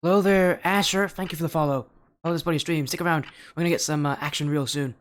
Hello there, Asher. Thank you for the follow. Follow this buddy stream. Stick around. We're gonna get some action real soon.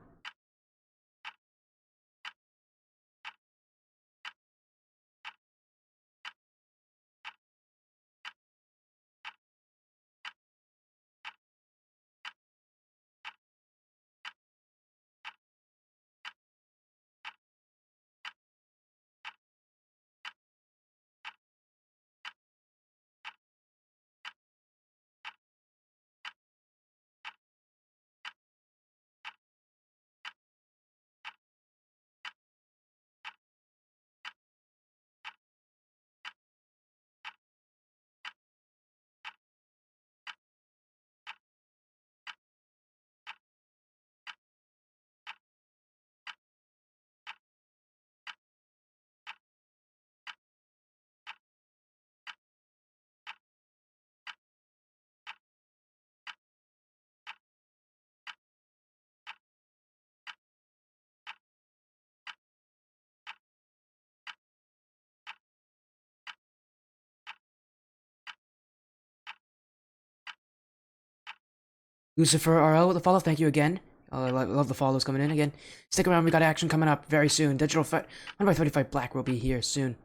Lucifer RL with the follow. Thank you again. I love the follows coming in again. Stick around. We got action coming up very soon. Digital Fett 1x35 Black will be here soon.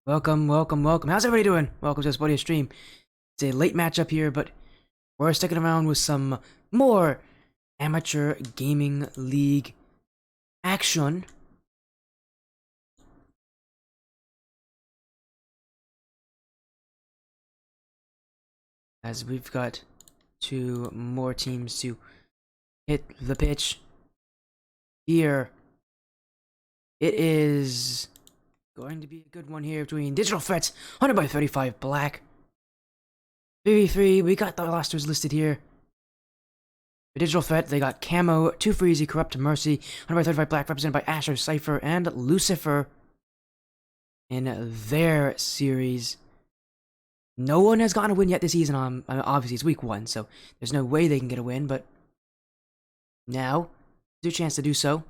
Welcome, welcome, welcome. How's everybody doing? Welcome to this buddy stream. It's a late matchup here, but we're sticking around with some more amateur gaming league action. As we've got two more teams to hit the pitch here. It is going to be a good one here between Digital Threats, 100x35 Black. BB3, we got the rosters listed here. The Digital Threat, they got Camo, 2 Freezy, Corrupt, Mercy, 100x35 Black, represented by Asher, Cypher, and Lucifer in their series. No one has gotten a win yet this season. Obviously, it's week 1, so there's no way they can get a win, but now, there's a chance to do so.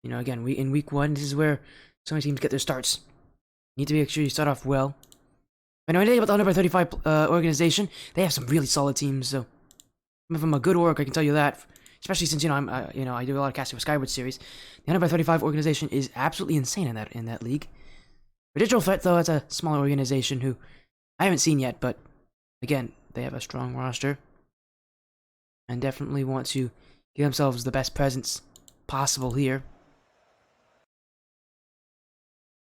You know, again, in week 1, this is where so many teams get their starts. You need to make sure you start off well. I know anything about the 100x35 organization. They have some really solid teams, so Some of them are good work, I can tell you that. Especially since, I do a lot of casting for Skyward series. The 100x35 organization is absolutely insane in that league. For Digital Threat, though, it's a smaller organization who I haven't seen yet, but again, they have a strong roster and definitely want to give themselves the best presence possible here.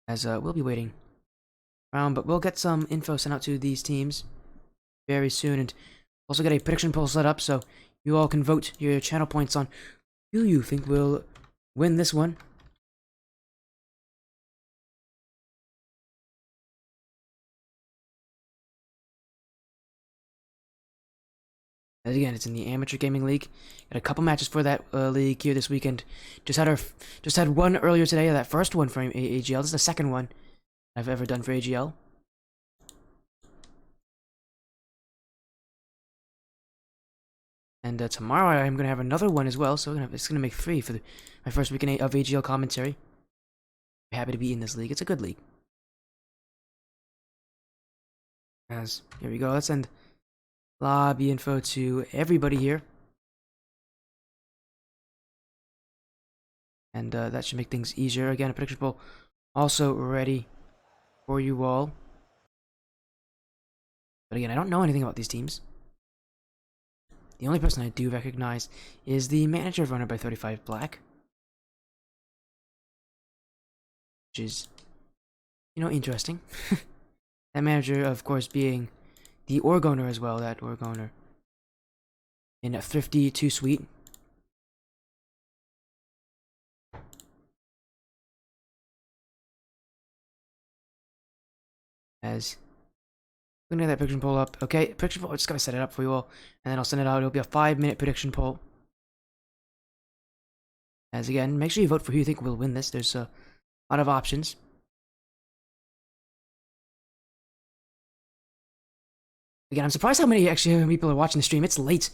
As we'll be waiting around, but we'll get some info sent out to these teams very soon, and also get a prediction poll set up so you all can vote your channel points on who you think will win this one. As again, it's in the Amateur Gaming League. Got a couple matches for that league here this weekend. Just had one earlier today. That first one for AGL. This is the second one I've ever done for AGL. And tomorrow I'm going to have another one as well, so it's going to make 3 for my first weekend of AGL commentary. I'm happy to be in this league. It's a good league. As here we go. Let's send lobby info to everybody here. And that should make things easier. Again, a prediction poll also ready for you all. But again, I don't know anything about these teams. The only person I do recognize is the manager of 100x35 Black. Which is, interesting. That manager, of course, being the org owner as well, that org owner. In a Thrifty Too Sweet. As I'm gonna get that prediction poll up. Okay, prediction poll, I just gotta set it up for you all, and then I'll send it out. It'll be a 5-minute prediction poll. As again, make sure you vote for who you think will win this. There's a lot of options. Again, I'm surprised how many people are watching the stream. It's late.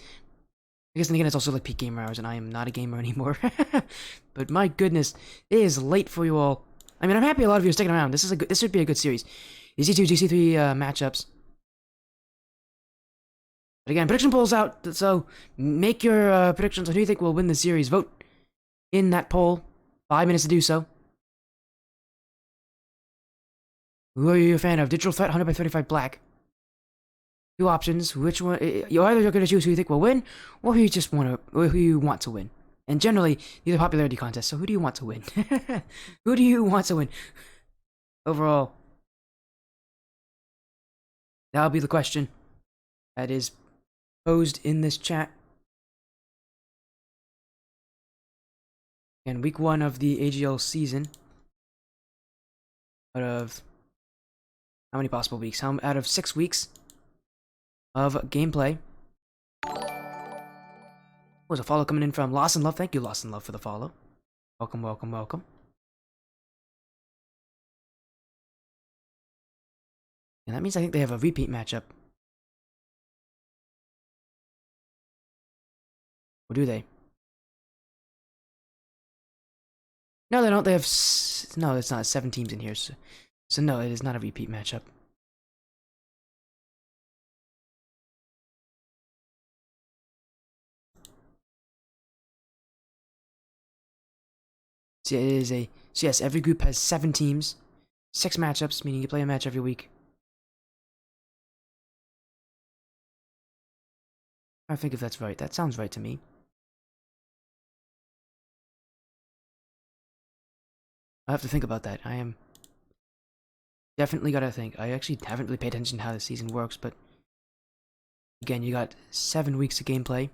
I guess then again, it's also like peak gamer hours, and I am not a gamer anymore. But my goodness, it is late for you all. I mean, I'm happy a lot of you are sticking around. This should be a good series. GC2, GC3 matchups. But again, prediction poll's out, so make your predictions on who you think will win the series. Vote in that poll. 5 minutes to do so. Who are you a fan of? Digital Threat, 100x35 Black. 2 options. Which one? You're either going to choose who you think will win, or who you want to win. And generally, these are popularity contests. So who do you want to win? Who do you want to win? Overall, that'll be the question that is posed in this chat. And week 1 of the AGL season. Out of how many possible weeks? Out of 6 weeks of gameplay. Was a follow coming in from Lost in Love. Thank you, Lost in Love, for the follow. Welcome, welcome, welcome. And that means I think they have a repeat matchup. Or do they? No, they don't. They have... No, it's not. 7 teams in here. So no, it is not a repeat matchup. So it is a... So yes, every group has 7 teams. 6 matchups, meaning you play a match every week. I think if that's right. That sounds right to me. I have to think about that. I am definitely gotta think. I actually haven't really paid attention to how the season works, but again, you got 7 weeks of gameplay.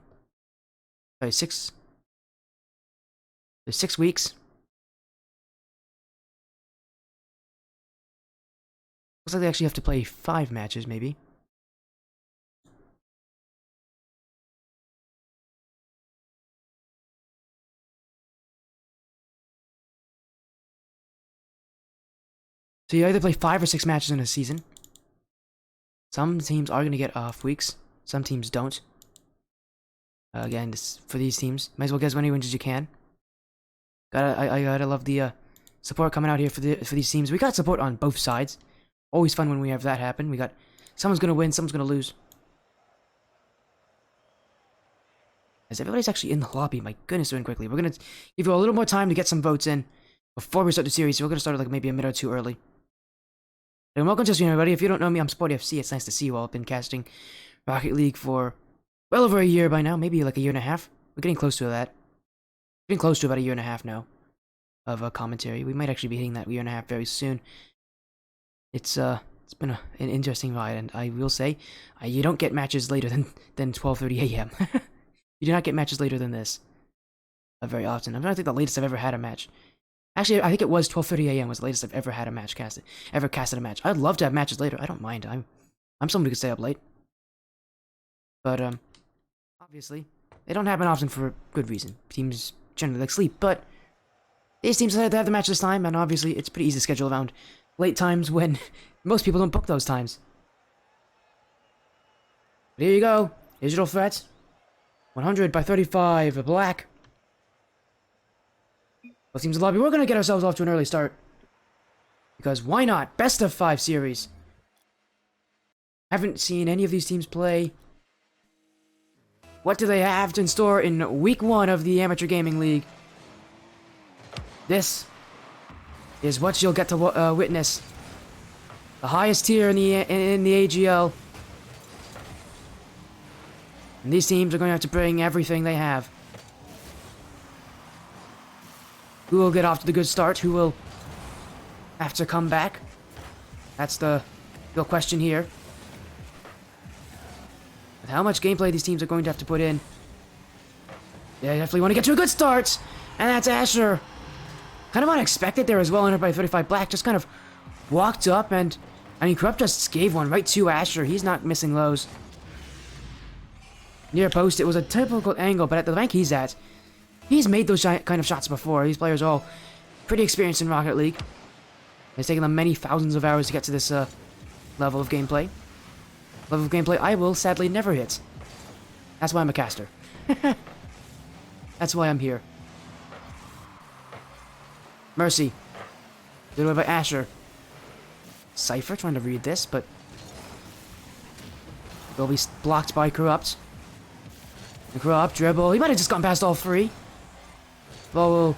Sorry, 6. There's 6 weeks. Looks like they actually have to play 5 matches, maybe. So you either play 5 or 6 matches in a season. Some teams are going to get off weeks. Some teams don't. Again, for these teams, might as well get as many wins as you can. I gotta love the support coming out here for these teams. We got support on both sides. Always fun when we have that happen. We got someone's gonna win, someone's gonna lose. As everybody's actually in the lobby, my goodness, doing quickly. We're gonna give you a little more time to get some votes in before we start the series. So we're gonna start like maybe a minute or two early. And welcome to the stream, everybody. If you don't know me, I'm Sporty FC. It's nice to see you all. I've been casting Rocket League for well over a year by now, maybe like a year and a half. We're getting close to that. Getting close to about a year and a half now of commentary. We might actually be hitting that year and a half very soon. It's been an interesting ride, and I will say, you don't get matches later than 12:30 a.m. You do not get matches later than this very often. I'm trying to think the latest I've ever had a match. Actually, I think it was 12:30 a.m. was the latest I've ever had a match casted. Ever casted a match. I'd love to have matches later. I don't mind. I'm someone who could stay up late. But obviously, they don't happen often for good reason. Teams generally like sleep, but these teams decided to have the match this time, and obviously it's pretty easy to schedule around late times when most people don't book those times. But here you go. Digital threat. 100 by 35. Black. Both teams in the lobby. We're going to get ourselves off to an early start. Because why not? Best of 5 series. Haven't seen any of these teams play. What do they have in store in week 1 of the Amateur Gaming League? This is what you'll get to witness. The highest tier in the AGL. And these teams are going to have to bring everything they have. Who will get off to the good start? Who will have to come back? That's the real question here. With how much gameplay these teams are going to have to put in. They definitely want to get to a good start. And that's Asher. Kind of unexpected there as well, 100 by 35. Black just kind of walked up and... I mean, Corrupt just gave one right to Asher. He's not missing those. Near post, it was a typical angle, but at the rank he's at, he's made those kind of shots before. These players are all pretty experienced in Rocket League. It's taken them many thousands of hours to get to this level of gameplay. Level of gameplay I will sadly never hit. That's why I'm a caster. That's why I'm here. Mercy. Good away by Asher. Cypher trying to read this, but will be blocked by Corrupt. And Corrupt dribble. He might have just gone past all 3. Ball will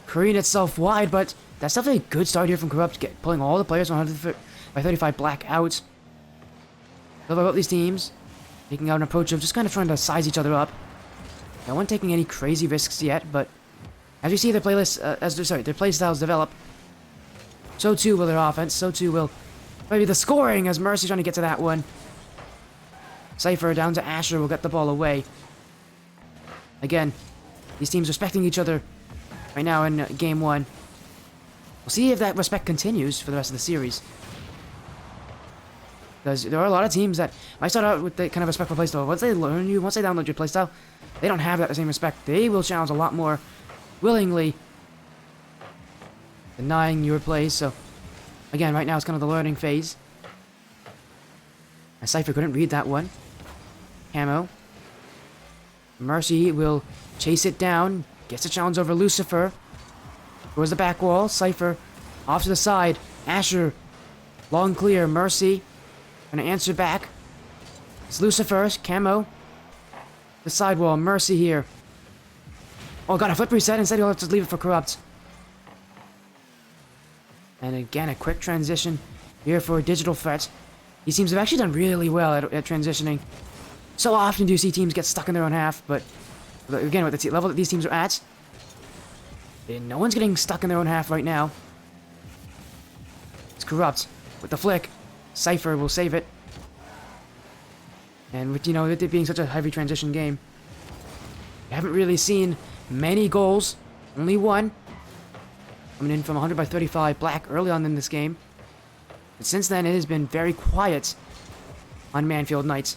careen itself wide, but that's definitely a good start here from Corrupt, pulling all the players 100 by 35 Black out. Love about these teams, taking out an approach of just kind of trying to size each other up. No one taking any crazy risks yet, but as you see their playlists, their playstyles develop, so too will their offense, so too will maybe the scoring as Mercy trying to get to that one. Cypher down to Asher will get the ball away. Again, these teams respecting each other right now in game 1. We'll see if that respect continues for the rest of the series. Because there are a lot of teams that might start out with the kind of respectful playstyle. Once they learn you, once they download your playstyle, they don't have that same respect. They will challenge a lot more willingly, denying your plays. So, again, right now it's kind of the learning phase. And Cypher couldn't read that one. Camo. Mercy will chase it down. Gets a challenge over Lucifer. Goes the back wall. Cypher off to the side. Asher. Long clear. Mercy. Gonna answer back. It's Lucifer. Camo. The sidewall. Mercy here. Oh, got a flip reset. Instead, he'll have to leave it for Corrupt. And again, a quick transition here for Digital Threat. These teams have actually done really well at transitioning. So often do you see teams get stuck in their own half, but again, with the level that these teams are at, no one's getting stuck in their own half right now. It's Corrupt with the flick. Cypher will save it. And with, it being such a heavy transition game, we haven't really seen many goals. Only one. Coming in from 100 by 35 Black early on in this game. But since then, it has been very quiet on Manfield Knights.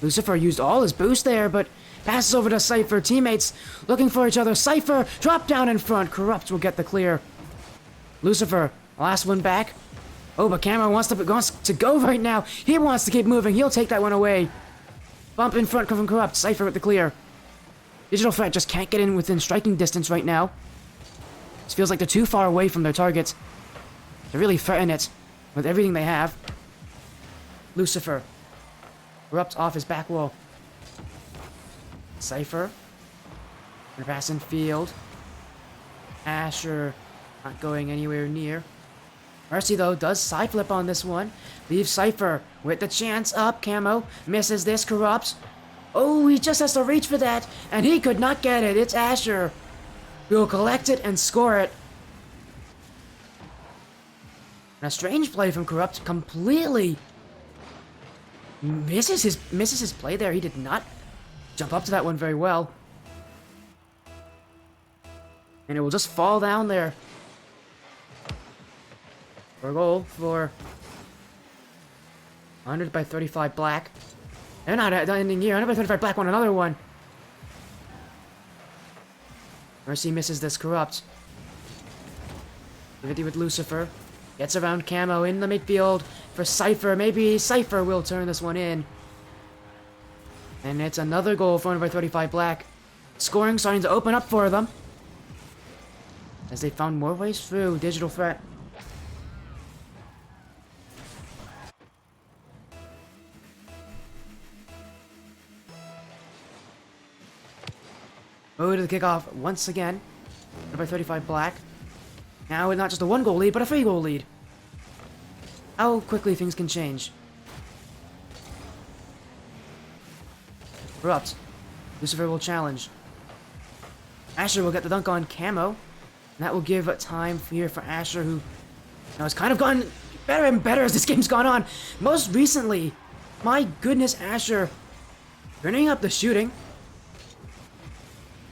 Lucifer used all his boost there, but passes over to Cypher. Teammates looking for each other. Cypher drop down in front. Corrupt will get the clear. Lucifer, last one back. Oh, but Cameron wants to go right now. He wants to keep moving. He'll take that one away. Bump in front from Corrupt. Cypher with the clear. Digital Threat just can't get in within striking distance right now. It feels like they're too far away from their targets to really threaten it with everything they have. Lucifer. Corrupt off his back wall. Cypher. Pass in field. Asher not going anywhere near. Mercy, though, does side flip on this one. Leaves Cypher with the chance up. Camo misses this. Corrupts. Oh, he just has to reach for that, and he could not get it. It's Asher who will collect it and score it. And a strange play from Corrupt. Completely misses his play there. He did not jump up to that one very well. And it will just fall down there. For a goal for 100 by 35 Black. They're not ending here. 100 by 35 Black won another one. Mercy misses this. Corrupt. 50 with Lucifer. Gets around Camo in the midfield for Cypher. Maybe Cypher will turn this one in. And it's another goal for 100 by 35 Black. Scoring starting to open up for them, as they found more ways through. Digital threat. Go to the kickoff once again. By 35 Black. Now with not just a 1-goal lead, but a 3-goal lead. How quickly things can change. Corrupt. Lucifer will challenge. Asher will get the dunk on Camo. And that will give time here for Asher, who has kind of gotten better and better as this game's gone on. Most recently, my goodness, Asher turning up the shooting.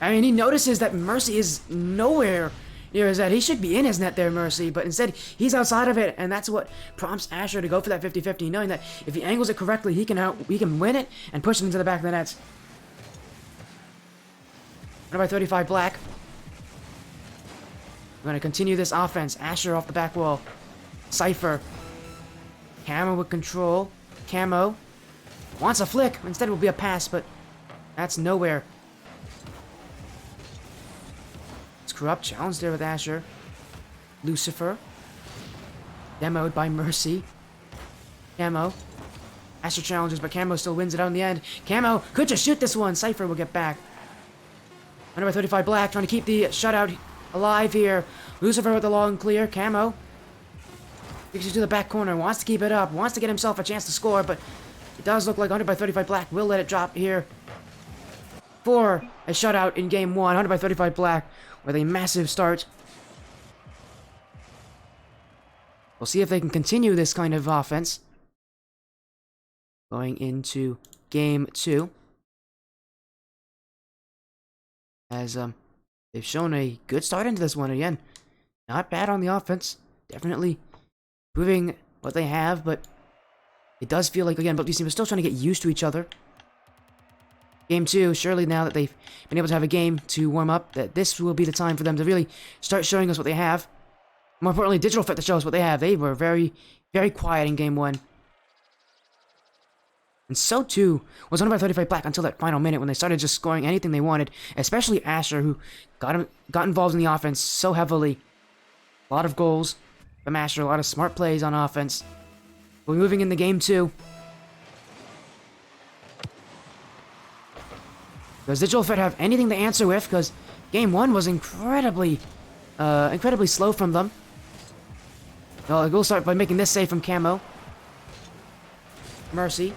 I mean, he notices that Mercy is nowhere near his net. He should be in his net there, Mercy, but instead he's outside of it, and that's what prompts Asher to go for that 50-50, knowing that if he angles it correctly, he can win it and push it into the back of the net. 1 by 35 Black. We're going to continue this offense. Asher off the back wall. Cypher. Camo with control. Camo wants a flick. Instead it will be a pass, but that's nowhere. It's Corrupt challenged there with Asher. Lucifer. Demoed by Mercy. Camo. Asher challenges, but Camo still wins it out in the end. Camo could just shoot this one. Cypher will get back. 1 by 35 Black trying to keep the shutout alive here. Lucifer with the long clear. Camo takes it to the back corner. Wants to keep it up. Wants to get himself a chance to score, but it does look like 100 by 35 Black will let it drop here for a shutout in game 1. 100 by 35 Black with a massive start. We'll see if they can continue this kind of offense going into game 2. As they've shown a good start into this one again. Not bad on the offense. Definitely proving what they have, but it does feel like, again, both these teams are still trying to get used to each other. Game 2, surely now that they've been able to have a game to warm up, that this will be the time for them to really start showing us what they have. More importantly, Digital Fit to show us what they have. They were very, very quiet in game 1. And so too was 100 by 35 Black until that final minute when they started just scoring anything they wanted, especially Asher, who got involved in the offense so heavily. A lot of goals from Asher, a lot of smart plays on offense. We're moving into game 2. Does Digital Fit have anything to answer with? Because game 1 was incredibly slow from them. Well, we'll start by making this save from Camo. Mercy.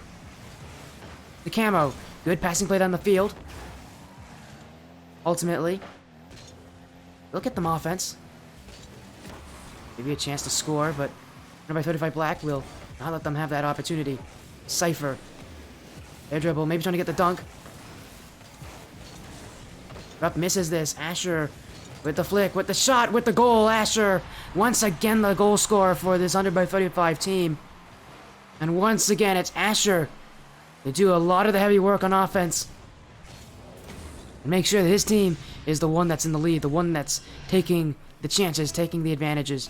The Camo. Good passing play down the field. Ultimately, they'll get them offense. Maybe a chance to score, but 100 by 35 Black will not let them have that opportunity. Cypher. Air dribble, maybe trying to get the dunk. Rupp misses this. Asher with the flick, with the shot, with the goal. Asher, once again the goal scorer for this 100 by 35 team. And once again, it's Asher. They do a lot of the heavy work on offense. And make sure that his team is the one that's in the lead, the one that's taking the chances, taking the advantages.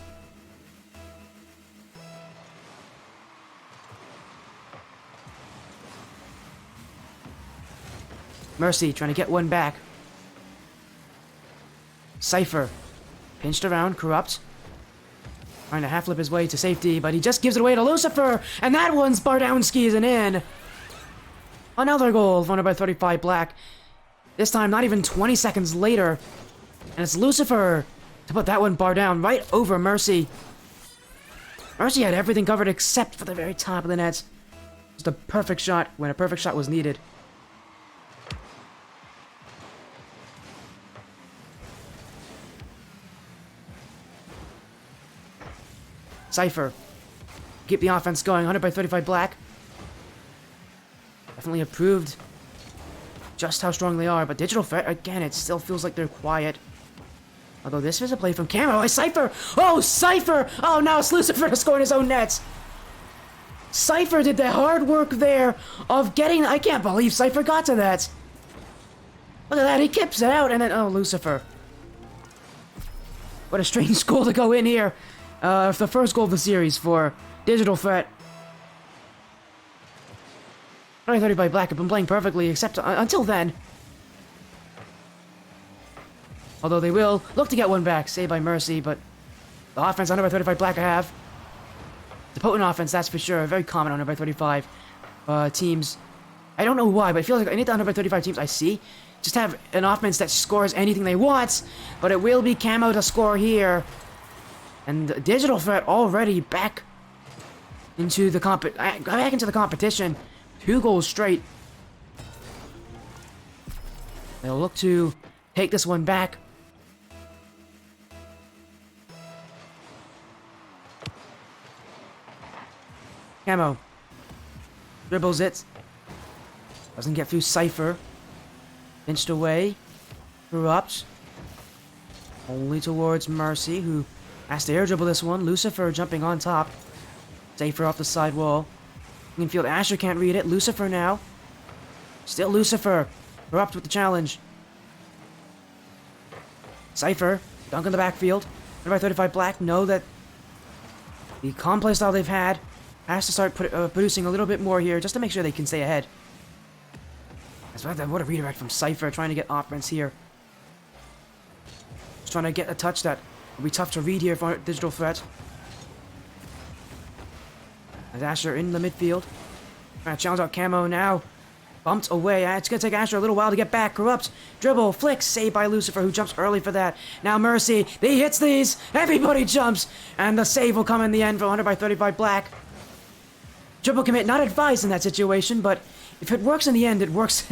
Mercy trying to get one back. Cypher pinched around, Corrupt trying to half flip his way to safety, but he just gives it away to Lucifer, and that one's Bardowski is an in. Another goal, 100 by 35 Black. This time, not even 20 seconds later. And it's Lucifer to put that one bar down right over Mercy. Mercy had everything covered except for the very top of the net. Just a perfect shot when a perfect shot was needed. Cypher. Keep the offense going. 100 by 35 black. Definitely approved just how strong they are, but Digital Threat, again, it still feels like they're quiet. Although this is a play from Camo. Cypher! Oh, Cypher! Oh, now it's Lucifer to score in his own nets. Cypher did the hard work there of getting... I can't believe Cypher got to that. Look at that, he kips it out, and then... Oh, Lucifer. What a strange goal to go in here. The first goal of the series for Digital Threat. 30 by black have been playing perfectly, except until then. Although they will look to get one back, saved by Mercy, but the offense on by 35 black I have. The potent offense, that's for sure. Very common on by 35 teams. I don't know why, but I feel like any of the 100 by 35 teams I see just have an offense that scores anything they want, but it will be Camo to score here. And Digital Threat already back into the competition. 2 goals straight. They'll look to take this one back. Camo dribbles it. Doesn't get through Cypher. Pinched away. Corrupt. Only towards Mercy, who has to air dribble this one. Lucifer jumping on top. Safer off the side wall. Infield Asher can't read it. Lucifer now. Still Lucifer. Corrupt with the challenge. Cypher. Dunk in the backfield. 35 black know that the calm play style they've had has to start producing a little bit more here just to make sure they can stay ahead. What a redirect from Cypher trying to get offense here. Just trying to get a touch that will be tough to read here for Digital Threat. As Asher in the midfield. Trying to challenge out Camo now. Bumped away. It's going to take Asher a little while to get back. Corrupt. Dribble. Flick. Saved by Lucifer, who jumps early for that. Now Mercy. He hits these. Everybody jumps. And the save will come in the end for 100 by 35 black. Triple commit. Not advised in that situation, but if it works in the end, it works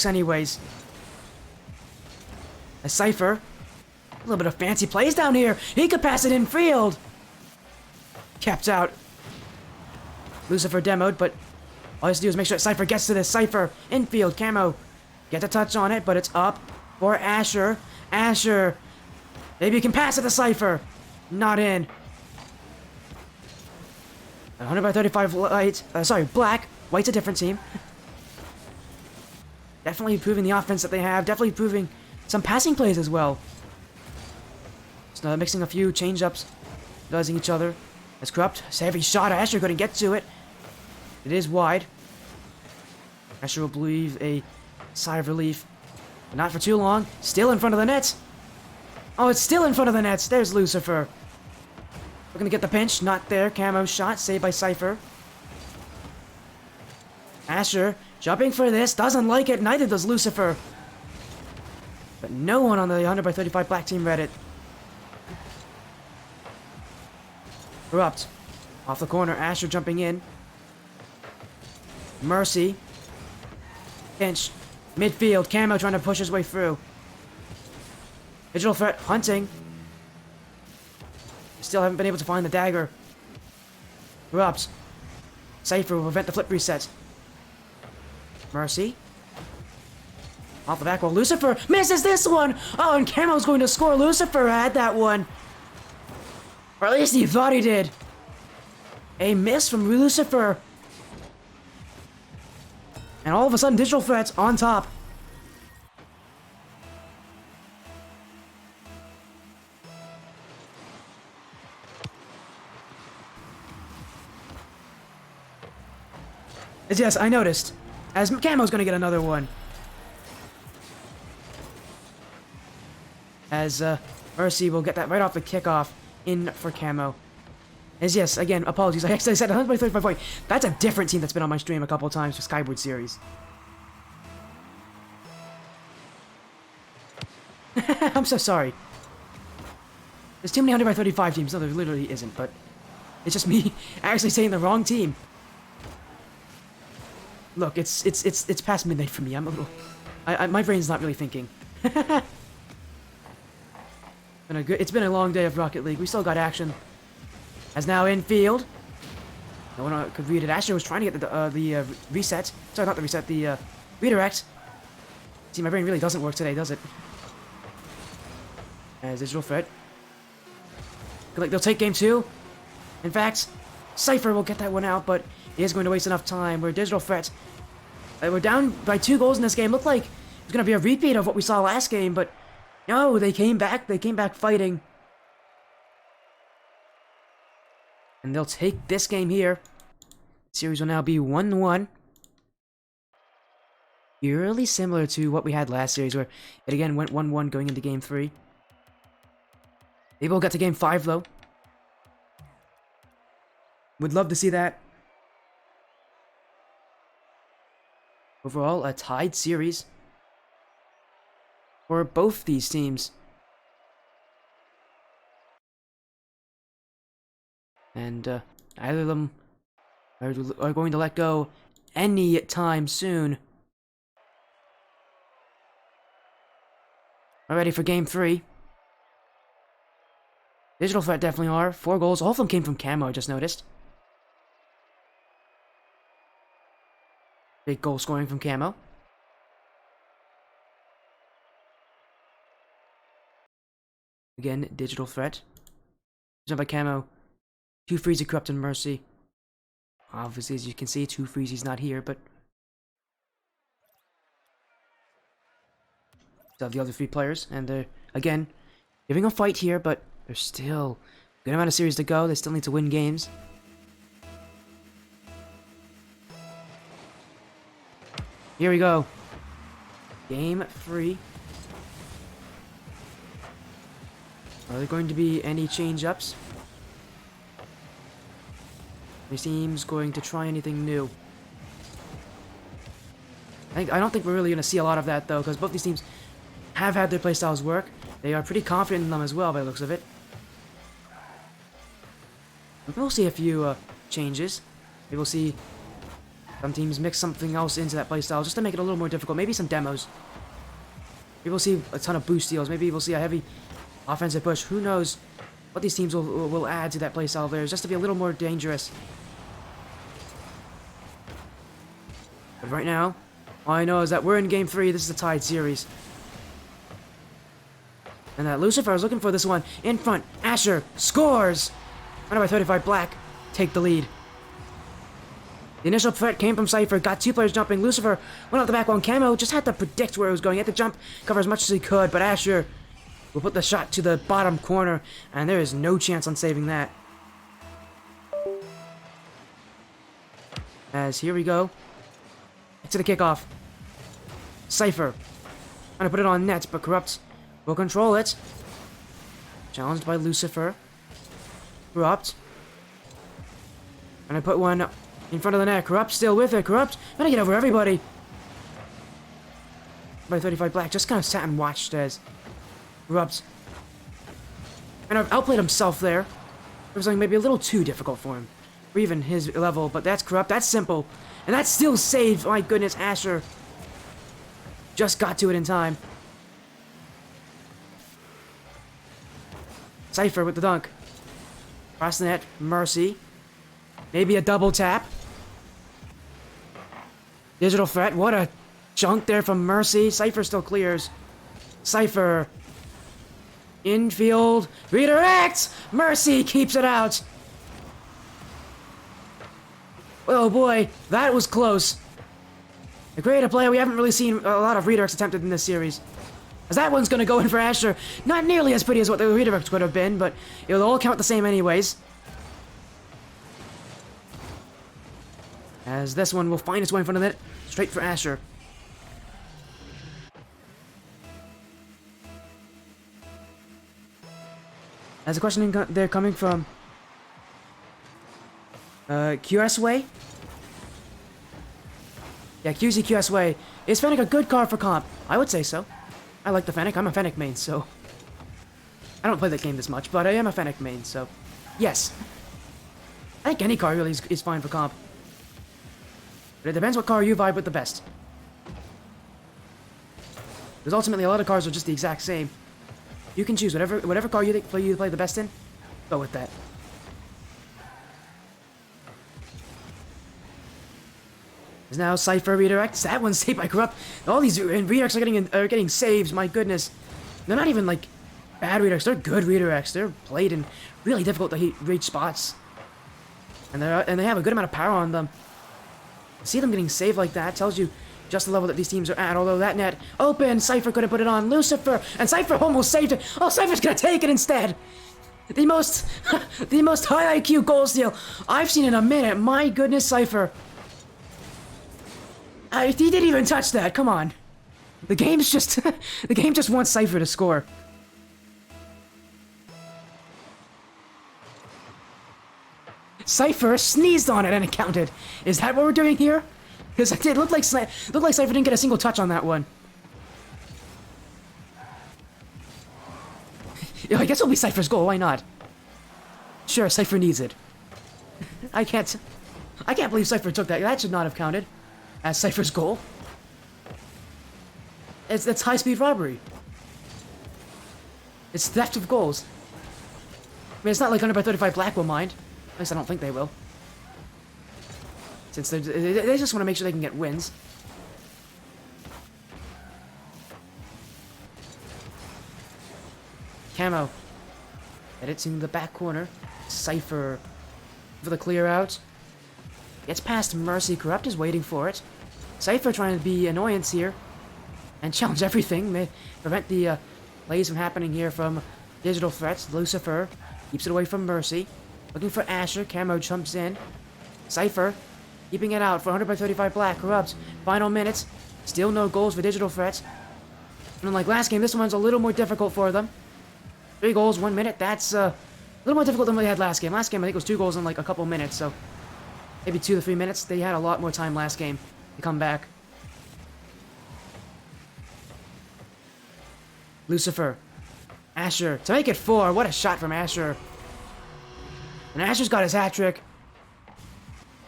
anyways. A Cypher. A little bit of fancy plays down here. He could pass it in field. Kept out. Lucifer demoed, but all he has to do is make sure that Cypher gets to this. Cypher, infield, Camo. Get a touch on it, but it's up for Asher. Asher. Maybe you can pass it to Cypher. Not in. 100 by 35 light. Black. White's a different team. Definitely improving the offense that they have. Definitely improving some passing plays as well. So mixing a few change-ups. Utilizing each other. That's Corrupt. Heavy shot. Asher couldn't get to it. It is wide. Asher will breathe a sigh of relief. But not for too long. Still in front of the nets. Oh, it's still in front of the nets. There's Lucifer. Looking to get the pinch. Not there. Camo shot. Saved by Cypher. Asher jumping for this. Doesn't like it. Neither does Lucifer. But no one on the 100 by 35 black team read it. Corrupt. Off the corner. Asher jumping in. Mercy. Pinch. Midfield. Camo trying to push his way through. Digital Threat hunting. Still haven't been able to find the dagger. Corrupt. Cypher will prevent the flip reset. Mercy. Off the back wall. Lucifer misses this one. Oh, and Camo's going to score. Lucifer had that one. Or at least he thought he did. A miss from Lucifer. And all of a sudden, Digital Threat's on top. Yes, I noticed. As Camo's gonna get another one. As Mercy will get that right off the kickoff in for Camo. As yes, again, apologies. I actually said 135 point. That's a different team that's been on my stream a couple of times for Skyward Series. I'm so sorry. There's too many 100 by 35 teams. No, there literally isn't, but it's just me actually saying the wrong team. Look, it's past midnight for me. I'm a little... my brain's not really thinking. It's been a long day of Rocket League. We still got action. As now infield. No one could read it. Asher was trying to get the reset. Sorry, not the reset. The redirect. See, my brain really doesn't work today, does it? As Digital Threat. Like they'll take game 2. In fact, Cypher will get that one out, but he is going to waste enough time. Where Digital Threat. We're down by 2 goals in this game. Looked like it was going to be a repeat of what we saw last game, but no, they came back. They came back fighting. And they'll take this game here. Series will now be 1-1. Eerily similar to what we had last series, where it again went 1-1 going into game 3. Maybe we'll get to game 5, though. Would love to see that. Overall, a tied series for both these teams. And either of them are going to let go any time soon. We're ready for game 3. Digital Threat definitely are. 4 goals. All of them came from Camo, I just noticed. Big goal scoring from Camo. Again, Digital Threat. Done by Camo. 2 Freezy, Corrupt, and Mercy. Obviously, as you can see, 2 Freezy's not here, but... still have the other 3 players, and they're, again, giving a fight here, but there's still a good amount of series to go. They still need to win games. Here we go. Game 3. Are there going to be any change-ups? This team's going to try anything new. I don't think we're really going to see a lot of that, though, because both these teams have had their playstyles work. They are pretty confident in them as well, by the looks of it. We'll see a few changes. Maybe we'll see some teams mix something else into that playstyle just to make it a little more difficult. Maybe some demos. Maybe we'll see a ton of boost steals. Maybe we'll see a heavy offensive push. Who knows what these teams will add to that playstyle of theirs just to be a little more dangerous. But right now, all I know is that we're in game 3. This is a tied series. And that Lucifer is looking for this one. In front, Asher scores! Runner by 35 Black take the lead. The initial threat came from Cypher, got 2 players jumping. Lucifer went off the back one. Camo just had to predict where it was going. He had to jump, cover as much as he could, but Asher will put the shot to the bottom corner, and there is no chance on saving that. As here we go. To the kickoff. Cypher. Trying to put it on net, but Corrupt will control it. Challenged by Lucifer. Corrupt. And I put one in front of the net. Corrupt still with it. Corrupt gonna get over everybody. By 35 Black just kind of sat and watched as Corrupt kind of outplayed himself there. It was like maybe a little too difficult for him. Or even his level, but that's Corrupt. That's simple. And that's still saved. My goodness, Asher just got to it in time. Cypher with the dunk. Cross the net. Mercy. Maybe a double tap. Digital Threat. What a junk there from Mercy. Cypher still clears. Cypher. Infield. Redirect! Mercy keeps it out. Oh boy, that was close. A creative player, we haven't really seen a lot of redirects attempted in this series. As that one's gonna go in for Asher. Not nearly as pretty as what the redirect could have been, but it'll all count the same anyways. As this one will find its way in front of it, straight for Asher. As a question they're coming from QS Way? Yeah, QZ QS Way is finding a good card for comp. I would say so. I like the Fennec. I'm a Fennec main, so... I don't play that game this much, but I am a Fennec main, so... Yes. I think any car really is fine for comp. But it depends what car you vibe with the best. Because ultimately, a lot of cars are just the exact same. You can choose whatever car you think you play the best in, go with that. There's now Cypher redirects. That one's saved by Corrupt. All these redirects are getting saves. My goodness, they're not even like bad redirects. They're good redirects. They're played in really difficult to reach spots, and they have a good amount of power on them. See them getting saved like that tells you just the level that these teams are at. Although that net open, Cypher could have put it on Lucifer, and Cypher almost saved it. Oh, Cypher's gonna take it instead. The most high IQ goal steal I've seen in a minute. My goodness, Cypher. He didn't even touch that. Come on. The game's just the game just wants Cypher to score. Cypher sneezed on it and it counted. Is that what we're doing here? Because it looked like Cypher didn't get a single touch on that one. I guess it'll be Cypher's goal. Why not? Sure, Cypher needs it. I can't believe Cypher took that. That should not have counted as Cypher's goal. It's high-speed robbery. It's theft of goals. I mean, it's not like 100 by 35 Black will mind. At least I don't think they will. Since they just want to make sure they can get wins. Camo. Edits in the back corner. Cypher for the clear out. Gets past Mercy. Corrupt is waiting for it. Cypher trying to be annoyance here. And challenge everything. May prevent the plays from happening here from digital threats. Lucifer keeps it away from Mercy. Looking for Asher. Camo jumps in. Cypher keeping it out for 100 by 35 Black. Corrupt. Final minutes. Still no goals for digital threats. And unlike last game, this one's a little more difficult for them. 3 goals, 1 minute. That's a little more difficult than what they had last game. Last game, I think it was 2 goals in like a couple minutes, so maybe 2 to 3 minutes. They had a lot more time last game to come back. Lucifer. Asher to make it 4. What a shot from Asher. And Asher's got his hat trick.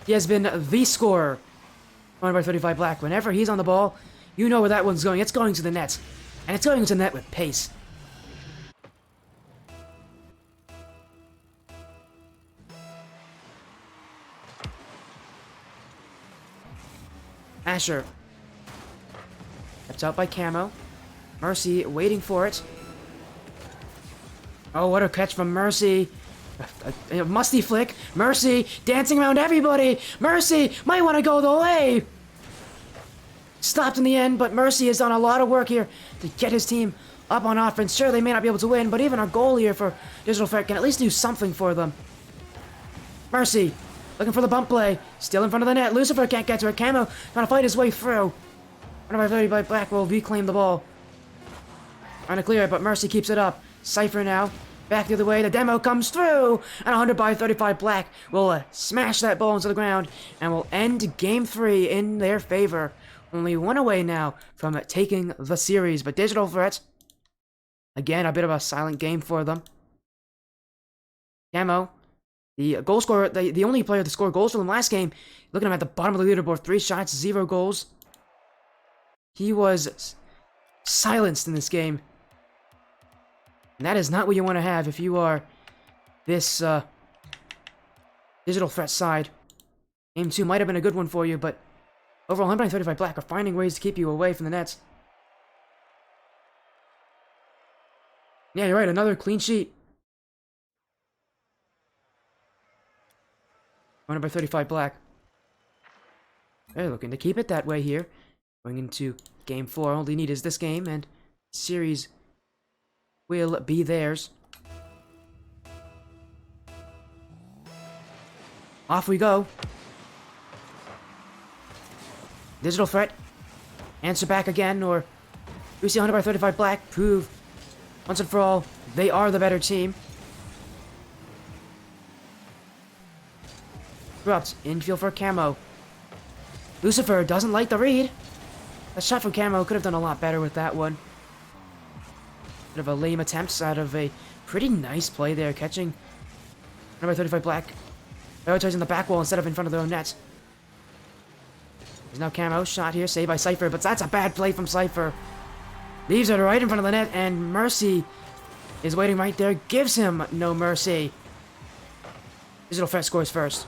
He has been the scorer. 100 by 35 Black. Whenever he's on the ball, you know where that one's going. It's going to the net. And it's going to the net with pace. Asher. Kept out by Camo. Mercy waiting for it. Oh, what a catch from Mercy. A musty flick. Mercy dancing around everybody. Mercy might want to go the way. Stopped in the end, but Mercy has done a lot of work here to get his team up on offense. Sure, they may not be able to win, but even a goal here for Digital Threat can at least do something for them. Mercy looking for the bump play. Still in front of the net. Lucifer can't get to it. Camo trying to fight his way through. 100 by 30 by Black will reclaim the ball. Trying to clear it, but Mercy keeps it up. Cypher now. Back the other way. The demo comes through. And 100 by 35 Black will smash that ball into the ground. And will end Game 3 in their favor. Only 1 away now from taking the series. But Digital Threat, again, a bit of a silent game for them. Camo, the goal scorer, the only player to score goals for them last game. Looking at him at the bottom of the leaderboard. 3 shots, 0 goals. He was silenced in this game. And that is not what you want to have if you are this Digital Threat side. Game 2 might have been a good one for you, but overall, 135 Black are finding ways to keep you away from the nets. Yeah, you're right, another clean sheet. 100 by 35 Black. They're looking to keep it that way here. Going into Game 4, all they need is this game, and series will be theirs. Off we go. Digital Threat. Answer back again, or we see 100 by 35 Black prove once and for all they are the better team. Corrupt. Infield for Camo. Lucifer doesn't like the read. The shot from Camo could have done a lot better with that one. Bit of a lame attempt out of a pretty nice play there, catching number 35 Black. Prioritizing the back wall instead of in front of their own net. There's no camo shot here, saved by Cypher, but that's a bad play from Cypher. Leaves it right in front of the net, and Mercy is waiting right there, gives him no mercy. Digital Threat scores first.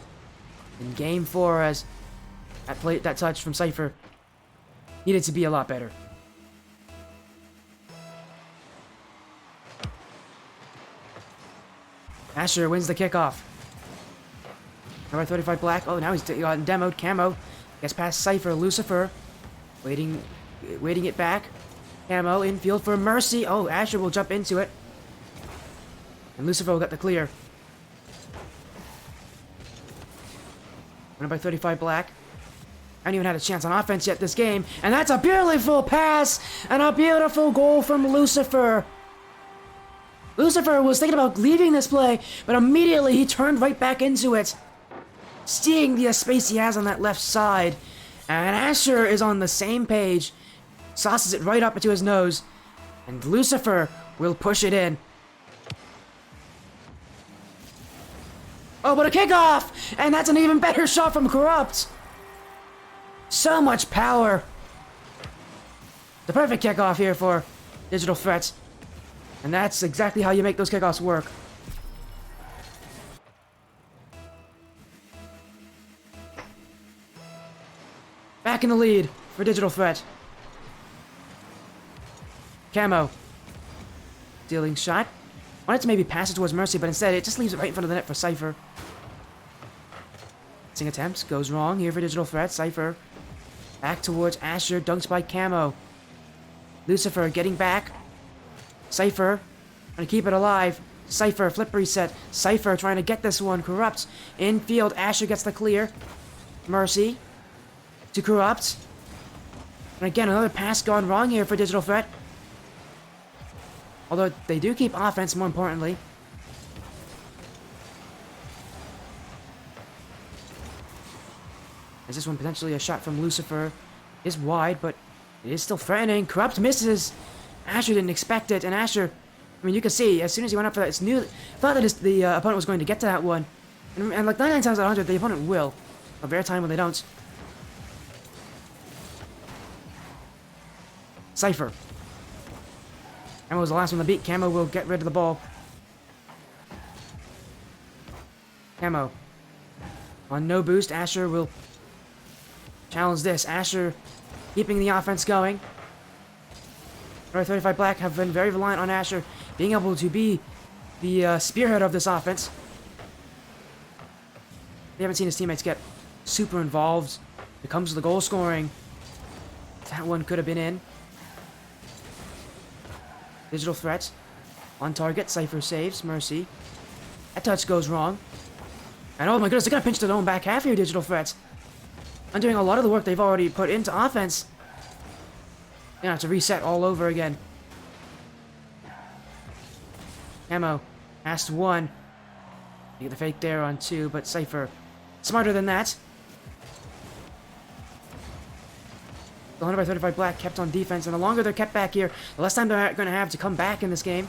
In game 4, as that touch from Cypher needed to be a lot better. Asher wins the kickoff. Number 35 Black. Oh, now he's gotten demoed. Camo gets past Cypher. Lucifer waiting it back. Camo infield for Mercy. Oh, Asher will jump into it. And Lucifer will get the clear. Winner by 35 Black. I haven't even had a chance on offense yet this game. And that's a beautiful pass and a beautiful goal from Lucifer. Lucifer was thinking about leaving this play, but immediately he turned right back into it. Seeing the space he has on that left side. And Asher is on the same page. Sauces it right up into his nose. And Lucifer will push it in. Oh, but a kickoff! And that's an even better shot from Corrupt. So much power. The perfect kickoff here for Digital Threat. And that's exactly how you make those kickoffs work. Back in the lead for Digital Threat. Camo. Stealing shot. Wanted to maybe pass it towards Mercy, but instead it just leaves it right in front of the net for Cypher. Passing attempts goes wrong here for Digital Threat. Cypher back towards Asher, dunked by Camo. Lucifer getting back. Cypher trying to keep it alive. Cypher flip reset. Cypher trying to get this one. Corrupt infield. Asher gets the clear. Mercy to Corrupt. And again, another pass gone wrong here for Digital Threat. Although they do keep offense, more importantly. As this one potentially a shot from Lucifer is wide, but it is still threatening. Corrupt misses. Asher didn't expect it, and Asher, I mean, you can see as soon as he went up for that, thought that the opponent was going to get to that one, and like 99 times out of 100, the opponent will. A rare time when they don't. Cypher. Camo was the last one to beat. Camo will get rid of the ball. Camo. On no boost, Asher will challenge this. Asher keeping the offense going. 35 Black have been very reliant on Asher being able to be the spearhead of this offense. They haven't seen his teammates get super involved. It comes to the goal scoring. That one could have been in. Digital Threat. On target. Cypher saves. Mercy. That touch goes wrong. And oh my goodness, they're going to pinch their own back half here, Digital Threat. Undoing a lot of the work they've already put into offense. You're gonna have to reset all over again. Camo. Past 1. You get the fake there on 2, but Cypher smarter than that. The 100 by 35 Black kept on defense, and the longer they're kept back here, the less time they're going to have to come back in this game.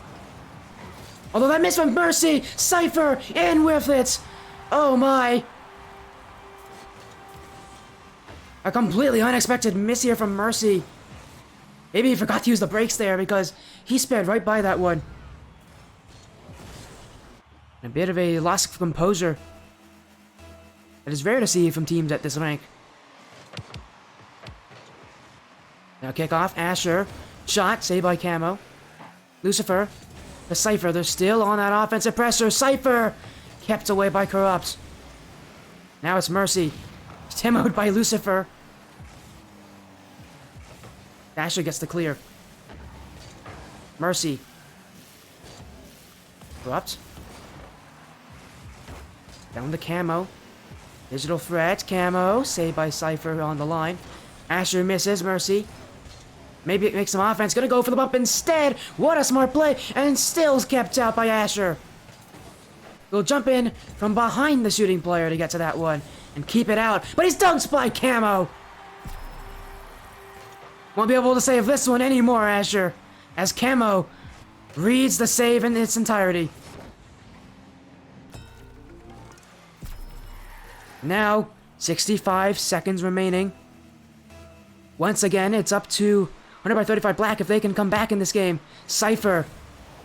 Although that miss from Mercy! Cypher in with it! Oh my! A completely unexpected miss here from Mercy. Maybe he forgot to use the brakes there because he sped right by that one. A bit of a loss of composure. It is rare to see from teams at this rank. Now kickoff, Asher. Shot, saved by Camo. Lucifer. The Cypher, they're still on that offensive pressure. Cypher! Kept away by Corrupt. Now it's Mercy. Demoed by Lucifer. Asher gets the clear. Mercy. Corrupt. Down to Camo. Digital Threat. Camo. Saved by Cypher on the line. Asher misses. Mercy. Maybe it makes some offense. Gonna go for the bump instead. What a smart play. And still kept out by Asher. He'll jump in from behind the shooting player to get to that one. And keep it out. But he's dunked by Camo. Won't be able to save this one anymore, Asher. As Camo reads the save in its entirety. Now, 65 seconds remaining. Once again, it's up to 100 by 35 Black if they can come back in this game. Cypher,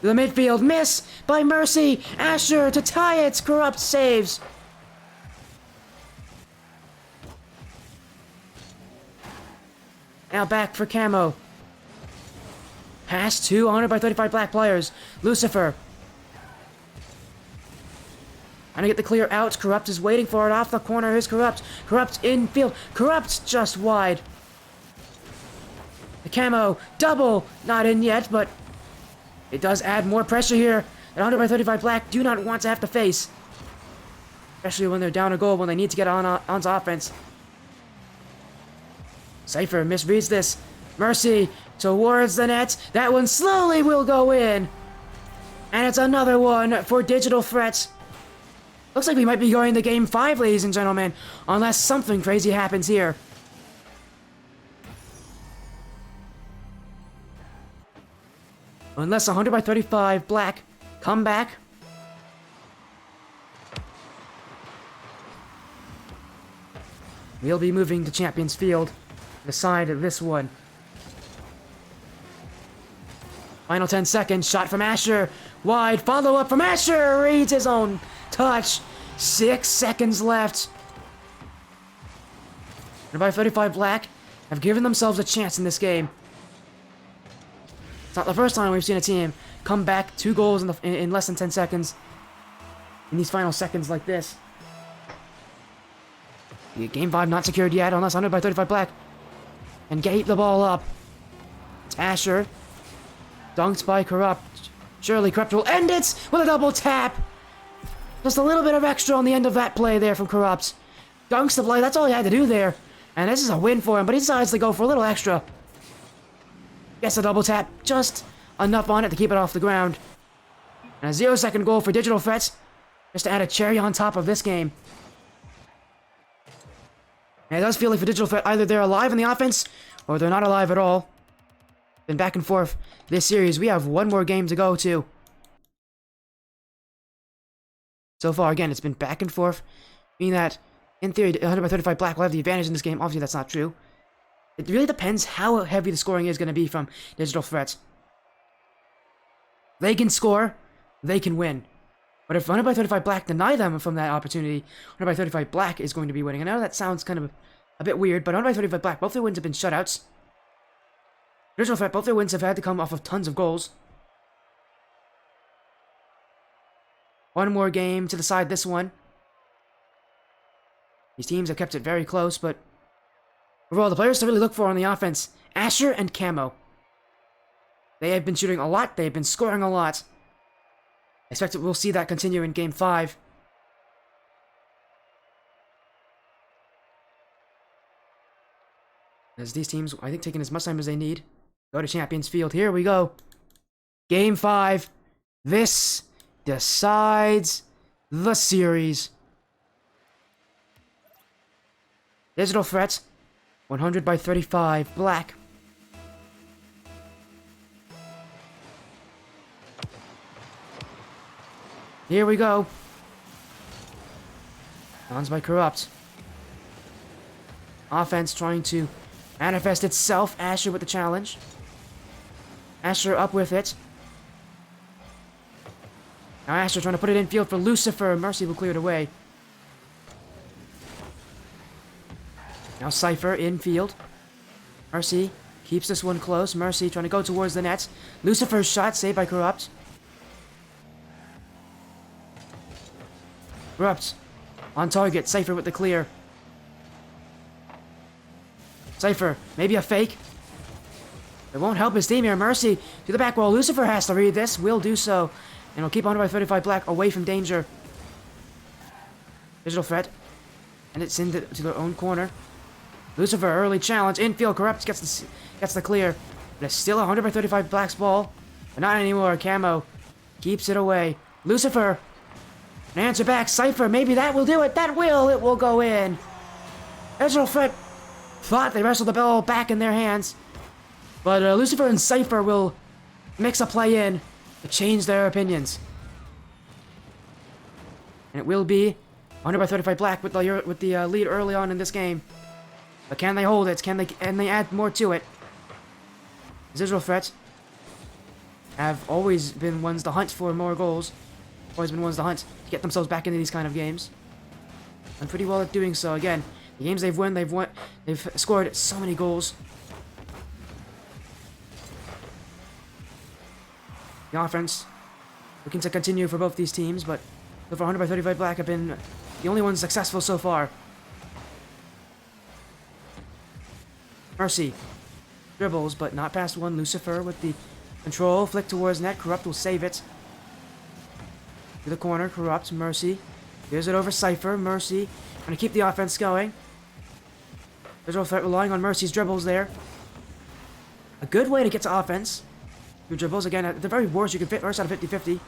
the midfield, miss by Mercy. Asher to tie it. Corrupt saves. Now back for Camo. Pass to 100 by 35 Black players. Lucifer. Trying to get the clear out. Corrupt is waiting for it off the corner. Here's Corrupt. Corrupt infield. Corrupt just wide. The Camo. Double. Not in yet, but it does add more pressure here that 100 by 35 Black do not want to have to face. Especially when they're down a goal, when they need to get onto offense. Cypher misreads this. Mercy towards the net. That one slowly will go in. And it's another one for Digital Threat. Looks like we might be going to Game 5, ladies and gentlemen, unless something crazy happens here. Unless 100 by 35 Black come back. We'll be moving to Champions Field. The side of this one. Final 10 seconds. Shot from Asher. Wide. Follow up from Asher. Reads his own touch. 6 seconds left. And by 35 Black have given themselves a chance in this game. It's not the first time we've seen a team come back 2 goals in less than 10 seconds. In these final seconds like this. Game 5 not secured yet unless 100 by 35 Black. And gate the ball up. It's Asher. Dunked by Corrupt. Surely Corrupt will end it with a double tap. Just a little bit of extra on the end of that play there from Corrupt. Dunks the play. That's all he had to do there. And this is a win for him, but he decides to go for a little extra. Gets a double tap. Just enough on it to keep it off the ground. And a 0-second goal for Digital Threats. Just to add a cherry on top of this game. And it does feel like for Digital Threat, either they're alive in the offense, or they're not alive at all. Been back and forth this series. We have one more game to go to. So far, again, it's been back and forth. Meaning that, in theory, 100 by 35 Black will have the advantage in this game. Obviously, that's not true. It really depends how heavy the scoring is going to be from Digital Threats. They can score, they can win. But if 100 by 35 Black deny them from that opportunity, 100 by 35 Black is going to be winning. And I know that sounds kind of a bit weird, but 100 by 35 Black, both their wins have been shutouts. Digital Threat, both their wins have had to come off of tons of goals. One more game to decide this one. These teams have kept it very close, but overall, the players to really look for on the offense, Asher and Camo. They have been shooting a lot, they have been scoring a lot. I expect that we'll see that continue in Game 5. As these teams, I think, taking as much time as they need. Go to Champions Field. Here we go. Game 5. This decides the series. Digital Threat. 100 by 35 Black. Here we go. Downs by Corrupt. Offense trying to manifest itself. Asher with the challenge. Asher up with it. Now Asher trying to put it in field for Lucifer. Mercy will clear it away. Now Cypher in field. Mercy keeps this one close. Mercy trying to go towards the net. Lucifer's shot saved by Corrupt. Corrupt on target. Cypher with the clear. Cypher, maybe a fake. It won't help his team here. Mercy to the back wall. Lucifer has to read this. Will do so. And will keep 100 by 35 Black away from danger. Digital Threat. And it's into their own corner. Lucifer, early challenge. Infield. Corrupt gets the clear. But it's still 100 by 35 Black's ball. But not anymore. Camo keeps it away. Lucifer. An answer back. Cypher. Maybe that will do it. That will. It will go in. Digital Threat thought they wrestled the ball back in their hands. But Lucifer and Cypher will mix a play in. to change their opinions. And it will be 100 by 35 black with the lead early on in this game. But can they hold it? Can they add more to it? Israel threats have always been ones to hunt for more goals. Always been ones to hunt to get themselves back into these kind of games. And pretty well at doing so. Again, the games they've won, they've scored so many goals. The offense looking to continue for both these teams, but so far 100 by 35 black have been the only ones successful so far. Mercy dribbles, but not past one. Lucifer with the control. Flick towards net. Corrupt will save it. To the corner. Corrupt. Mercy. Here's it over Cypher. Mercy. Gonna keep the offense going. Visual threat relying on Mercy's dribbles there. A good way to get to offense. Your dribbles, again, at the very worst, you can fit first out of 50-50.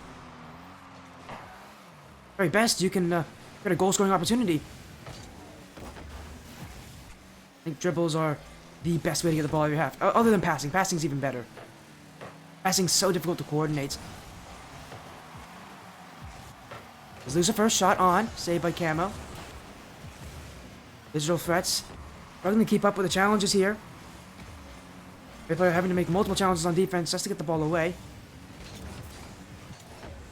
Very best, you can get a goal-scoring opportunity. I think dribbles are the best way to get the ball out of your half. Other than passing. Passing's even better. Passing's so difficult to coordinate. There's Lucifer, shot on. Saved by Camo. Digital threats. Struggling to keep up with the challenges here. Every player having to make multiple challenges on defense just to get the ball away.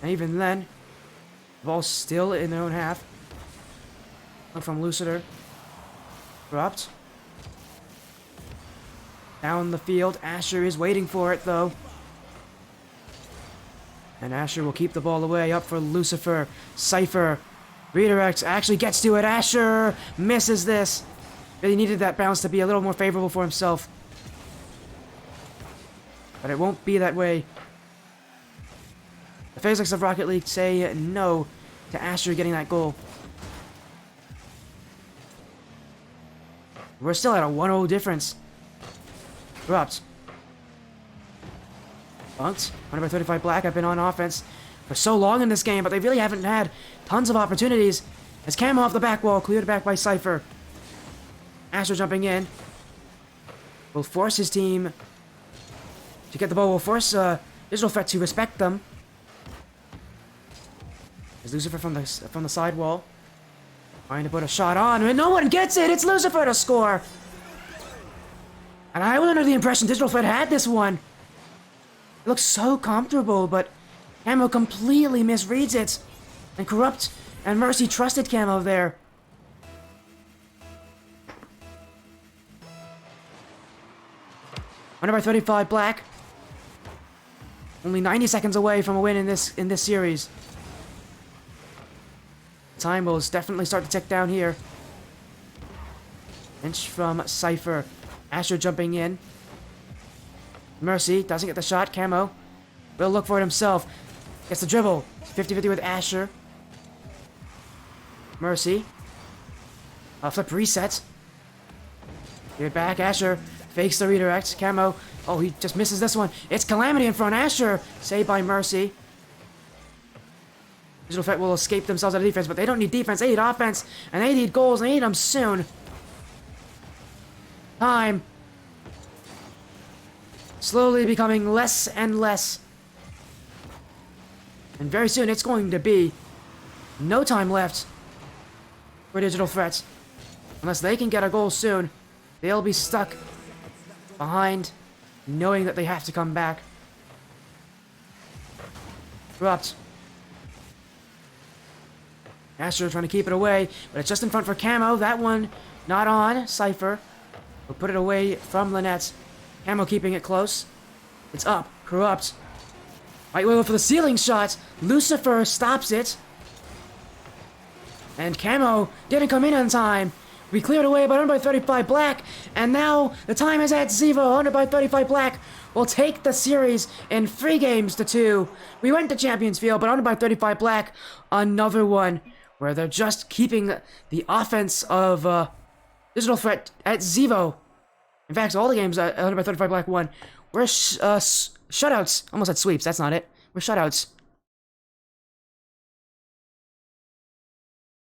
And even then, the ball's still in their own half. From Lucifer. Corrupt. Down the field. Asher is waiting for it, though. And Asher will keep the ball away. Up for Lucifer. Cypher. Redirect actually gets to it. Asher misses this. Really needed that bounce to be a little more favorable for himself. But it won't be that way. The physics of Rocket League say no to Asher getting that goal. We're still at a 1-0 difference. Corrupt. Bunked. 100 by 35 black have been on offense for so long in this game, but they really haven't had tons of opportunities. As Camo off the back wall, cleared back by Cypher. Asher jumping in. Will force his team to get the ball. Will force Digital Threat to respect them. There's Lucifer from the side wall. Trying to put a shot on, and no one gets it! It's Lucifer to score! And I was under the impression Digital Threat had this one. It looks so comfortable, but Camo completely misreads it. And Corrupt and Mercy trusted Camo there. Under by 35 black. Only 90 seconds away from a win in this series. Time will definitely start to tick down here. Inch from Cypher. Asher jumping in. Mercy doesn't get the shot. Camo will look for it himself. Gets the dribble. 50-50 with Asher. Mercy. Flip reset. Give it back. Asher fakes the redirect. Camo. Oh, he just misses this one. It's Calamity in front. Asher saved by Mercy. Digital Threat will escape themselves out of defense, but they don't need defense. They need offense, and they need goals. They need them soon. Time. Slowly becoming less and less. And very soon it's going to be no time left for Digital Threat. Unless they can get a goal soon, they'll be stuck behind, knowing that they have to come back. Corrupt. Asher trying to keep it away, but it's just in front for Camo. That one not on. Cypher will put it away from Lynette. Camo keeping it close. It's up. Corrupt. Might go for the ceiling shot. Lucifer stops it. And Camo didn't come in on time. We cleared away by 100 by 35 black. And now the time is at Zevo. 100 by 35 black will take the series in 3 games to 2. We went to Champions Field, but 100 by 35 black, another one where they're just keeping the offense of Digital Threat at Zevo. In fact, all the games 100 by 35 black won were shutouts. Almost said sweeps. That's not it. We're shutouts.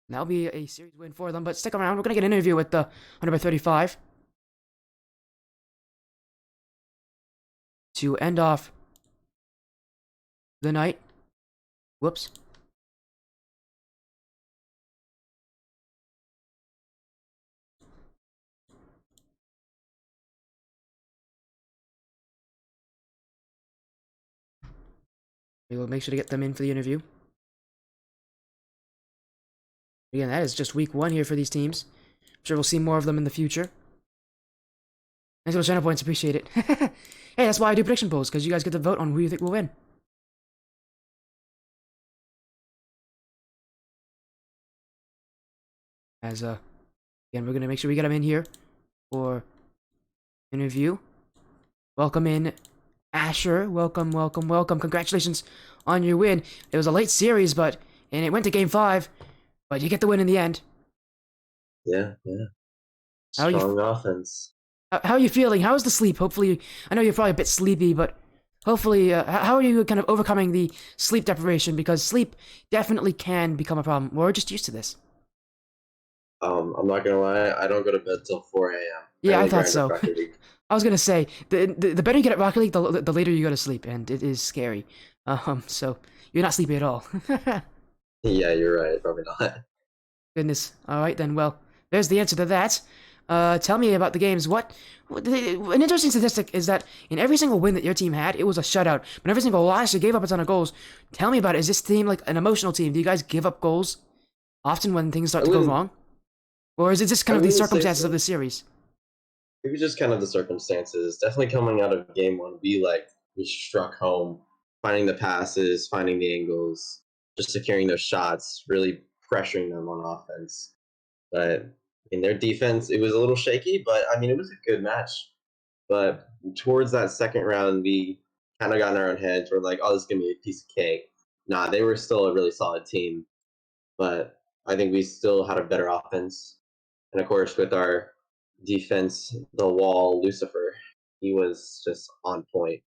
That'll be a series win for them, but stick around. We're going to get an interview with the 100 by 35 to end off the night. Whoops. We will make sure to get them in for the interview. Again, that is just week 1 here for these teams. I'm sure we'll see more of them in the future. Thanks for the channel points, appreciate it. Hey, that's why I do prediction polls, because you guys get to vote on who you think will win. As, again, we're gonna make sure we get them in here for interview. Welcome in, Asher. Welcome, welcome, welcome. Congratulations on your win. It was a late series, and it went to Game 5, but you get the win in the end. Yeah. Strong offense. How are you feeling? How is the sleep? Hopefully, I know you're probably a bit sleepy, but hopefully, how are you kind of overcoming the sleep deprivation? Because sleep definitely can become a problem. We're just used to this. I'm not gonna lie, I don't go to bed till 4 a.m. Yeah, I thought so. I was gonna say the better you get at Rocket League, the later you go to sleep, and it is scary. So you're not sleepy at all. Yeah, you're right. Probably not. Goodness. All right then. Well, there's the answer to that. Tell me about the games. An interesting statistic is that in every single win that your team had, it was a shutout. But every single loss, you gave up a ton of goals. Tell me about it. Is this team like an emotional team? Do you guys give up goals often when things start to go wrong? Or is it just kind of the circumstances of the series? It was just kind of the circumstances. Definitely coming out of game 1, we struck home, finding the passes, finding the angles, just securing those shots, really pressuring them on offense. But in their defense, it was a little shaky, but I mean, it was a good match. But towards that second round, we kind of got in our own heads. We're like, oh, this is going to be a piece of cake. Nah, they were still a really solid team. But I think we still had a better offense. And of course, with our defense, the wall, Lucifer, he was just on point.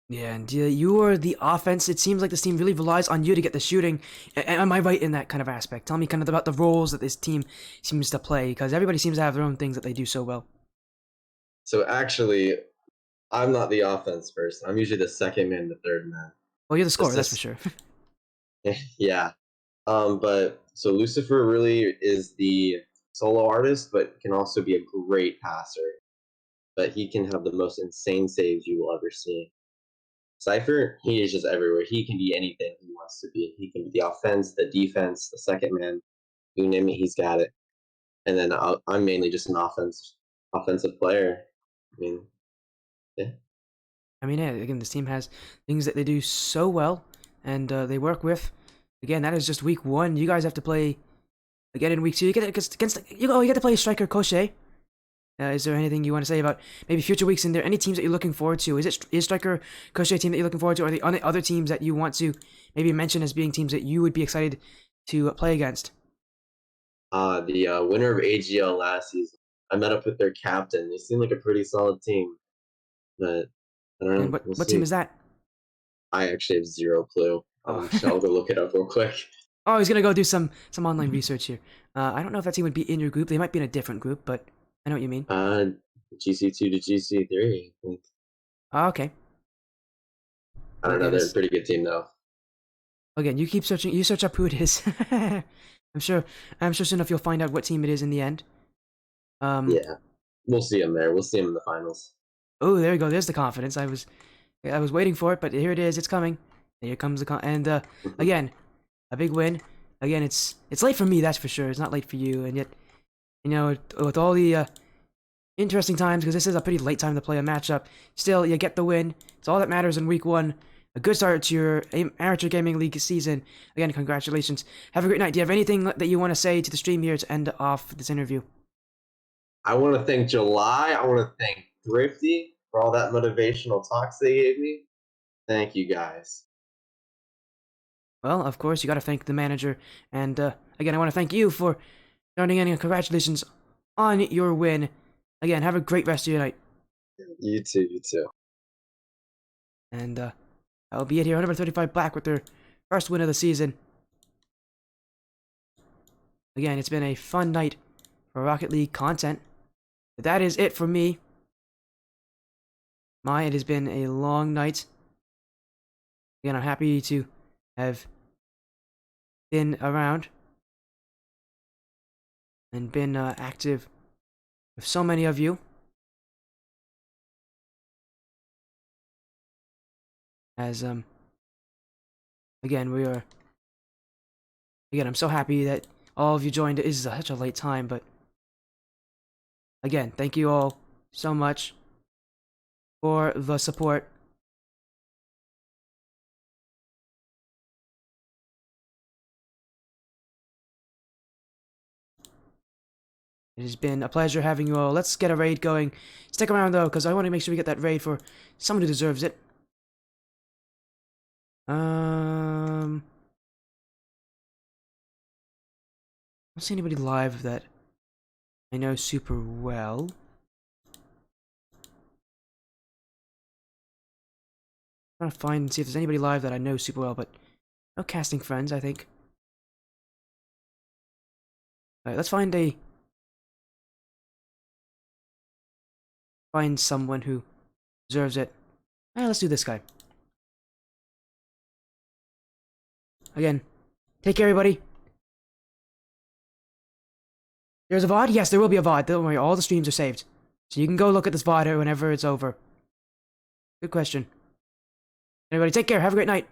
Yeah, and you are the offense. It seems like this team really relies on you to get the shooting. Am I right in that kind of aspect? Tell me kind of about the roles that this team seems to play, because everybody seems to have their own things that they do so well. So actually, I'm not the offense person. I'm usually the second man, the third man. Well, you're the scorer, that's for sure. Yeah. But so Lucifer really is the solo artist, but can also be a great passer. But he can have the most insane saves you will ever see. Cypher, he is just everywhere. He can be anything he wants to be. He can be the offense, the defense, the second man. You name it, he's got it. And then I'm mainly just an offensive player. I mean, yeah. I mean, yeah, again, this team has things that they do so well, and they work with. Again, that is just week 1. You guys have to play again in week 2. You get you get to play striker Koche. Is there anything you want to say about maybe future weeks in there? Any teams that you're looking forward to? Is striker Koche a team that you're looking forward to, or are the other teams that you want to maybe mention as being teams that you would be excited to play against? The winner of AGL last season. I met up with their captain. They seem like a pretty solid team, but I don't know. And what team is that? I actually have zero clue. Oh. I'll go look it up real quick. Oh, he's gonna go do some online research here. I don't know if that team would be in your group. They might be in a different group, but I know what you mean. GC2 to GC3, I think. Oh, okay. I don't know. They're a pretty good team, though. Again, you keep searching. You search up who it is. I'm sure soon enough you'll find out what team it is in the end. Yeah, we'll see him there. We'll see him in the finals. Oh, there you go. There's the confidence. I was waiting for it, but here it is. It's coming. And here comes the and again, a big win. Again, it's late for me, that's for sure. It's not late for you, and yet, you know, with all the interesting times, because this is a pretty late time to play a matchup. Still, you get the win. It's all that matters in week 1. A good start to your Amateur Gaming League season. Again, congratulations. Have a great night. Do you have anything that you want to say to the stream here to end off this interview? I want to thank July. I want to thank Thrifty for all that motivational talks they gave me. Thank you, guys. Well, of course, you got to thank the manager. And again, I want to thank you for joining in, and congratulations on your win. Again, have a great rest of your night. You too, you too. And that'll be it here. Number 35 Black with their first win of the season. Again, it's been a fun night for Rocket League content. But that is it for me. It has been a long night. Again, I'm happy to have been around and been active with so many of you. As again, I'm so happy that all of you joined. It is such a late time, but again, thank you all so much for the support. It has been a pleasure having you all. Let's get a raid going. Stick around though, because I want to make sure we get that raid for someone who deserves it. I don't see anybody live that I know super well. I'm trying to find and see if there's anybody live that I know super well, but no casting friends, I think. Alright, let's find someone who deserves it. Let's do this guy. Again, take care, everybody. There's a VOD? Yes, there will be a VOD. Don't worry, all the streams are saved. So you can go look at this VOD whenever it's over. Good question. Everybody, take care. Have a great night.